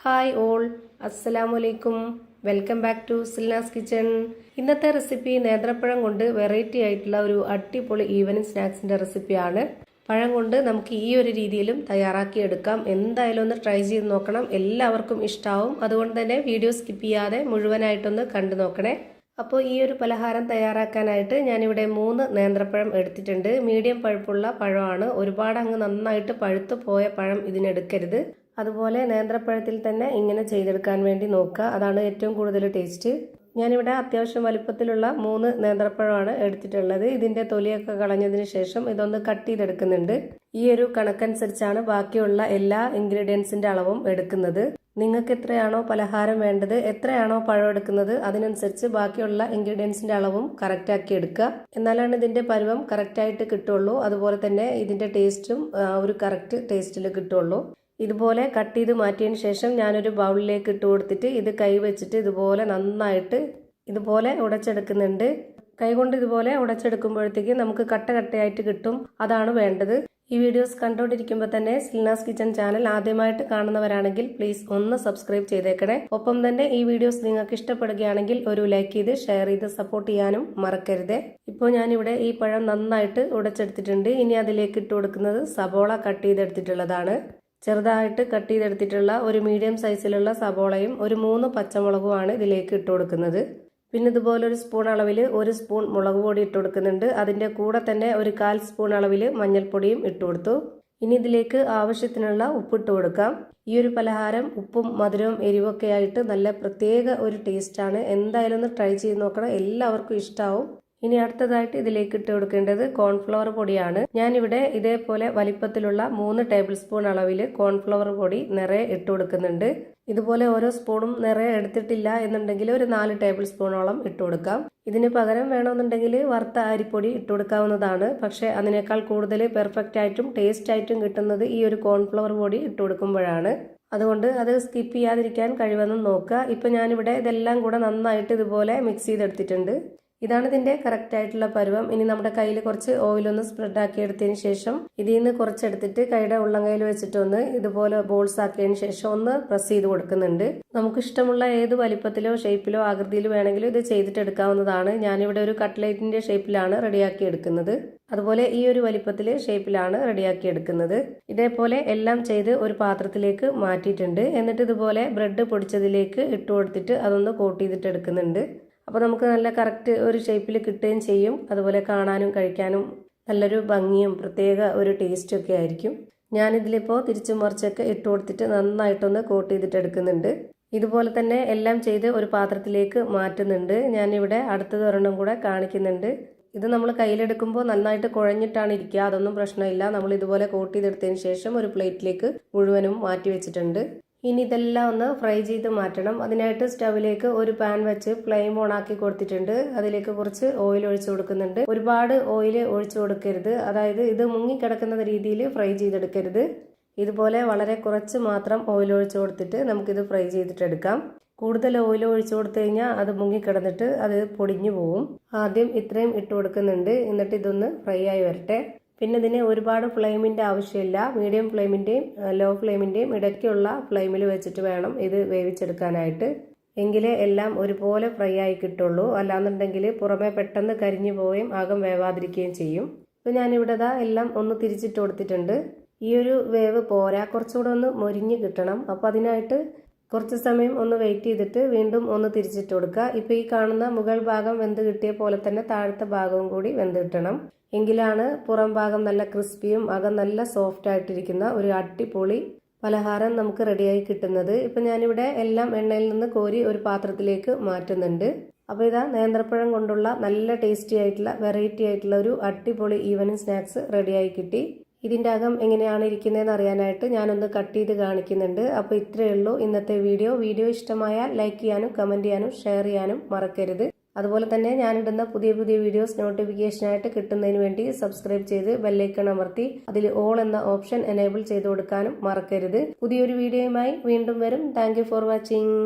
Hi all, അസ്സലാമലൈക്കും. Welcome back to Silna's kitchen. ഇന്നത്തെ recipe നേന്ത്രപ്പഴം കൊണ്ട് വെറൈറ്റി ആയിട്ടുള്ള ഒരു അടിപൊളി ഈവനിങ് സ്നാക്സിന്റെ റെസിപ്പിയാണ്. പഴം കൊണ്ട് നമുക്ക് ഈ ഒരു രീതിയിലും തയ്യാറാക്കി എടുക്കാം. എന്തായാലും ഒന്ന് ട്രൈ ചെയ്ത് നോക്കണം, എല്ലാവർക്കും ഇഷ്ടാവും. അതുകൊണ്ട് തന്നെ വീഡിയോ സ്കിപ്പ് ചെയ്യാതെ മുഴുവനായിട്ടൊന്ന് കണ്ടു നോക്കണേ. അപ്പോൾ ഈ ഒരു പലഹാരം തയ്യാറാക്കാനായിട്ട് ഞാനിവിടെ 3 നേന്ത്രപ്പഴം എടുത്തിട്ടുണ്ട്. മീഡിയം പഴുപ്പുള്ള പഴമാണ്. ഒരുപാട് അങ്ങ് നന്നായിട്ട് പഴുത്തു പോയ പഴം ഇതിനെടുക്കരുത്. അതുപോലെ നേന്ത്രപ്പഴത്തിൽ തന്നെ ഇങ്ങനെ ചെയ്തെടുക്കാൻ വേണ്ടി നോക്കുക, അതാണ് ഏറ്റവും കൂടുതൽ ടേസ്റ്റ്. ഞാനിവിടെ അത്യാവശ്യം വലിപ്പത്തിലുള്ള 3 നേന്ത്രപ്പഴമാണ് എടുത്തിട്ടുള്ളത്. ഇതിന്റെ തൊലിയൊക്കെ കളഞ്ഞതിന് ശേഷം ഇതൊന്ന് കട്ട് ചെയ്തെടുക്കുന്നുണ്ട്. ഈ ഒരു കണക്കനുസരിച്ചാണ് ബാക്കിയുള്ള എല്ലാ ഇൻഗ്രീഡിയൻസിന്റെ അളവും എടുക്കുന്നത്. നിങ്ങൾക്ക് എത്രയാണോ പലഹാരം വേണ്ടത്, എത്രയാണോ പഴം എടുക്കുന്നത്, അതിനനുസരിച്ച് ബാക്കിയുള്ള ഇൻഗ്രീഡിയൻസിന്റെ അളവും കറക്റ്റ് ആക്കി എടുക്കുക. എന്നാലാണ് ഇതിന്റെ പരുവം കറക്റ്റ് ആയിട്ട് കിട്ടുള്ളൂ. അതുപോലെ തന്നെ ഇതിന്റെ ടേസ്റ്റും ഒരു കറക്റ്റ് ടേസ്റ്റിൽ കിട്ടുള്ളൂ. ഇതുപോലെ കട്ട് ചെയ്ത് മാറ്റിയതിന് ശേഷം ഞാനൊരു ബൗളിലേക്ക് ഇട്ട് കൊടുത്തിട്ട് ഇത് കൈ വെച്ചിട്ട് ഇതുപോലെ നന്നായിട്ട് ഇതുപോലെ ഉടച്ചെടുക്കുന്നുണ്ട്. കൈകൊണ്ട് ഇതുപോലെ ഉടച്ചെടുക്കുമ്പോഴത്തേക്ക് നമുക്ക് കട്ട കട്ടയായിട്ട് കിട്ടും, അതാണ് വേണ്ടത്. ഈ വീഡിയോസ് കണ്ടുകൊണ്ടിരിക്കുമ്പോൾ തന്നെ സിൽനാസ് കിച്ചൺ ചാനൽ ആദ്യമായിട്ട് കാണുന്നവരാണെങ്കിൽ പ്ലീസ് ഒന്ന് സബ്സ്ക്രൈബ് ചെയ്തേക്കണേ. ഒപ്പം തന്നെ ഈ വീഡിയോസ് നിങ്ങൾക്ക് ഇഷ്ടപ്പെടുകയാണെങ്കിൽ ഒരു ലൈക്ക് ചെയ്ത് ഷെയർ ചെയ്ത് സപ്പോർട്ട് ചെയ്യാനും മറക്കരുതേ. ഇപ്പോൾ ഞാനിവിടെ ഈ പഴം നന്നായിട്ട് ഉടച്ചെടുത്തിട്ടുണ്ട്. ഇനി അതിലേക്ക് ഇട്ട് കൊടുക്കുന്നത് സബോള കട്ട് ചെയ്തെടുത്തിട്ടുള്ളതാണ്. ചെറുതായിട്ട് കട്ട് ചെയ്തെടുത്തിട്ടുള്ള ഒരു മീഡിയം സൈസിലുള്ള സബോളയും ഒരു 3 പച്ചമുളകുമാണ് ഇതിലേക്ക് ഇട്ട് കൊടുക്കുന്നത്. പിന്നെ ഇതുപോലെ ഒരു സ്പൂൺ അളവിൽ 1 സ്പൂൺ മുളക് പൊടി ഇട്ട് കൊടുക്കുന്നുണ്ട്. അതിൻ്റെ കൂടെ തന്നെ ഒരു 1/4 സ്പൂൺ അളവിൽ മഞ്ഞൾപ്പൊടിയും ഇട്ട് കൊടുത്തു. ഇനി ഇതിലേക്ക് ആവശ്യത്തിനുള്ള ഉപ്പിട്ട് കൊടുക്കാം. ഈ ഒരു പലഹാരം ഉപ്പും മധുരവും എരിവൊക്കെ ആയിട്ട് നല്ല പ്രത്യേക ഒരു ടേസ്റ്റാണ്. എന്തായാലും ഒന്ന് ട്രൈ ചെയ്ത് നോക്കണം, എല്ലാവർക്കും ഇഷ്ടാവും. ഇനി അടുത്തതായിട്ട് ഇതിലേക്ക് ഇട്ട് കൊടുക്കേണ്ടത് കോൺഫ്ലവർ പൊടിയാണ്. ഞാനിവിടെ ഇതേപോലെ വലിപ്പത്തിലുള്ള 3 ടേബിൾ സ്പൂൺ അളവിൽ കോൺഫ്ലവർ പൊടി നിറയെ ഇട്ട് കൊടുക്കുന്നുണ്ട്. ഇതുപോലെ ഓരോ സ്പൂണും നിറയെ എടുത്തിട്ടില്ല എന്നുണ്ടെങ്കിൽ ഒരു 4 ടേബിൾ സ്പൂണോളം ഇട്ട് കൊടുക്കാം. ഇതിന് പകരം വേണമെന്നുണ്ടെങ്കിൽ വറുത്ത അരിപ്പൊടി ഇട്ട് കൊടുക്കാവുന്നതാണ്. പക്ഷെ അതിനേക്കാൾ കൂടുതൽ പെർഫെക്റ്റ് ആയിട്ടും ടേസ്റ്റ് ആയിട്ടും കിട്ടുന്നത് ഈ ഒരു കോൺഫ്ലവർ പൊടി ഇട്ട് കൊടുക്കുമ്പോഴാണ്. അതുകൊണ്ട് അത് സ്കിപ്പ് ചെയ്യാതിരിക്കാൻ കഴിവെന്നും നോക്കുക. ഇപ്പം ഞാനിവിടെ ഇതെല്ലാം കൂടെ നന്നായിട്ട് ഇതുപോലെ മിക്സ് ചെയ്തെടുത്തിട്ടുണ്ട്. ഇതാണ് ഇതിന്റെ കറക്റ്റ് ആയിട്ടുള്ള പരുവം. ഇനി നമ്മുടെ കയ്യിൽ കുറച്ച് ഓയിലൊന്ന് സ്പ്രെഡ് ആക്കി എടുത്തതിന് ശേഷം ഇതിൽ നിന്ന് കുറച്ചെടുത്തിട്ട് കൈയുടെ ഉള്ളംകൈയിൽ വെച്ചിട്ടൊന്ന് ഇതുപോലെ ബോൾസ് ആക്കിയതിന് ശേഷം ഒന്ന് പ്രസ് ചെയ്ത് കൊടുക്കുന്നുണ്ട്. നമുക്ക് ഇഷ്ടമുള്ള ഏത് വലിപ്പത്തിലോ ഷേപ്പിലോ ആകൃതിയിലോ വേണമെങ്കിലും ഇത് ചെയ്തിട്ട് എടുക്കാവുന്നതാണ്. ഞാനിവിടെ ഒരു കട്ട്ലേറ്റിന്റെ ഷേപ്പിലാണ് റെഡിയാക്കി എടുക്കുന്നത്. അതുപോലെ ഈ ഒരു വലിപ്പത്തില് ഷേപ്പിലാണ് റെഡിയാക്കി എടുക്കുന്നത്. ഇതേപോലെ എല്ലാം ചെയ്ത് ഒരു പാത്രത്തിലേക്ക് മാറ്റിയിട്ടുണ്ട്. എന്നിട്ട് ഇതുപോലെ ബ്രെഡ് പൊടിച്ചതിലേക്ക് ഇട്ട് കൊടുത്തിട്ട് അതൊന്ന് കോട്ട് ചെയ്തിട്ട് എടുക്കുന്നുണ്ട്. അപ്പോൾ നമുക്ക് നല്ല കറക്റ്റ് ഒരു ഷേപ്പിൽ കിട്ടുകയും ചെയ്യും. അതുപോലെ കാണാനും കഴിക്കാനും നല്ലൊരു ഭംഗിയും പ്രത്യേക ഒരു ടേസ്റ്റും ഒക്കെ ആയിരിക്കും. ഞാനിതിലിപ്പോൾ തിരിച്ചും മറിച്ചൊക്കെ ഇട്ട് കൊടുത്തിട്ട് നന്നായിട്ടൊന്ന് കോട്ട് ചെയ്തിട്ട് എടുക്കുന്നുണ്ട്. ഇതുപോലെ തന്നെ എല്ലാം ചെയ്ത് ഒരു പാത്രത്തിലേക്ക് മാറ്റുന്നുണ്ട്. ഞാനിവിടെ അടുത്തത് ഒരെണ്ണം കൂടെ കാണിക്കുന്നുണ്ട്. ഇത് നമ്മൾ കയ്യിലെടുക്കുമ്പോൾ നന്നായിട്ട് കുഴഞ്ഞിട്ടാണ് ഇരിക്കുക, അതൊന്നും പ്രശ്നമില്ല. നമ്മൾ ഇതുപോലെ കോട്ട് ചെയ്തെടുത്തതിന് ശേഷം ഒരു പ്ലേറ്റിലേക്ക് മുഴുവനും മാറ്റി വെച്ചിട്ടുണ്ട്. ഇനി ഇതെല്ലാം ഒന്ന് ഫ്രൈ ചെയ്ത് മാറ്റണം. അതിനായിട്ട് സ്റ്റവിലേക്ക് ഒരു പാൻ വെച്ച് ഫ്ലെയിം ഓൺ ആക്കി കൊടുത്തിട്ടുണ്ട്. അതിലേക്ക് കുറച്ച് ഓയിൽ ഒഴിച്ചു കൊടുക്കുന്നുണ്ട്. ഒരുപാട് ഓയിൽ ഒഴിച്ചു കൊടുക്കരുത്, അതായത് ഇത് മുങ്ങിക്കിടക്കുന്ന രീതിയിൽ ഫ്രൈ ചെയ്തെടുക്കരുത്. ഇതുപോലെ വളരെ കുറച്ച് മാത്രം ഓയിൽ ഒഴിച്ചു കൊടുത്തിട്ട് നമുക്കിത് ഫ്രൈ ചെയ്തിട്ടെടുക്കാം. കൂടുതൽ ഓയിൽ ഒഴിച്ചു കൊടുത്തു കഴിഞ്ഞാൽ അത് മുങ്ങിക്കിടന്നിട്ട് അത് പൊടിഞ്ഞു പോവും. ആദ്യം ഇത്രയും ഇട്ട് കൊടുക്കുന്നുണ്ട്. എന്നിട്ട് ഇതൊന്ന് ഫ്രൈ ആയി വരട്ടെ. പിന്നെ ഇതിന് ഒരുപാട് ഫ്ലെയിമിൻ്റെ ആവശ്യമില്ല. മീഡിയം ഫ്ലെയിമിൻ്റെയും ലോ ഫ്ലെയിമിൻ്റെയും ഇടയ്ക്കുള്ള ഫ്ലെയിമിൽ വെച്ചിട്ട് വേണം ഇത് വേവിച്ചെടുക്കാനായിട്ട്. എങ്കിലേ എല്ലാം ഒരുപോലെ ഫ്രൈ ആയി കിട്ടുള്ളൂ. അല്ലാന്നുണ്ടെങ്കിൽ പുറമെ പെട്ടെന്ന് കരിഞ്ഞു പോവുകയും അകം വേവാതിരിക്കുകയും ചെയ്യും. ഇപ്പോൾ ഞാനിവിടെ എല്ലാം ഒന്ന് തിരിച്ചിട്ട് കൊടുത്തിട്ടുണ്ട്. ഈ ഒരു വേവ് പോരാ, കുറച്ചുകൂടെ ഒന്ന് മൊരിഞ്ഞ് കിട്ടണം. അപ്പോൾ അതിനായിട്ട് കുറച്ച് സമയം ഒന്ന് വെയിറ്റ് ചെയ്തിട്ട് വീണ്ടും ഒന്ന് തിരിച്ചിട്ട് കൊടുക്കുക. ഇപ്പോൾ ഈ കാണുന്ന മുകൾ ഭാഗം വെന്ത് കിട്ടിയ പോലെ തന്നെ താഴത്തെ ഭാഗവും കൂടി വെന്ത് കിട്ടണം. എങ്കിലാണ് പുറം ഭാഗം നല്ല ക്രിസ്പിയും അകം നല്ല സോഫ്റ്റ് ആയിട്ടിരിക്കുന്ന ഒരു അടിപൊളി പലഹാരം നമുക്ക് റെഡിയായി കിട്ടുന്നത്. ഇപ്പം ഞാനിവിടെ എല്ലാം എണ്ണയിൽ നിന്ന് കോരി ഒരു പാത്രത്തിലേക്ക് മാറ്റുന്നുണ്ട്. അപ്പോൾ ഇതാ നേന്ത്രപ്പഴം കൊണ്ടുള്ള നല്ല ടേസ്റ്റി ആയിട്ടുള്ള വെറൈറ്റി ആയിട്ടുള്ള ഒരു അടിപൊളി ഈവനിങ് സ്നാക്സ് റെഡിയായി കിട്ടി. ഇതിൻ്റെ അകം എങ്ങനെയാണ് ഇരിക്കുന്നതെന്ന് അറിയാനായിട്ട് ഞാനൊന്ന് കട്ട് ചെയ്ത് കാണിക്കുന്നുണ്ട്. അപ്പോൾ ഇത്രയേ ഉള്ളൂ ഇന്നത്തെ വീഡിയോ ഇഷ്ടമായാൽ ലൈക്ക് ചെയ്യാനും കമൻറ്റ് ചെയ്യാനും ഷെയർ ചെയ്യാനും മറക്കരുത്. അതുപോലെ തന്നെ ഞാനിടുന്ന പുതിയ വീഡിയോസ് നോട്ടിഫിക്കേഷനായിട്ട് കിട്ടുന്നതിന് വേണ്ടി സബ്സ്ക്രൈബ് ചെയ്ത് ബെല്ലൈക്കൺ അമർത്തി അതിൽ ഓൾ എന്ന ഓപ്ഷൻ എനേബിൾ ചെയ്ത് കൊടുക്കാനും മറക്കരുത്. പുതിയൊരു വീഡിയോയുമായി വീണ്ടും വരും. Thank you for watching.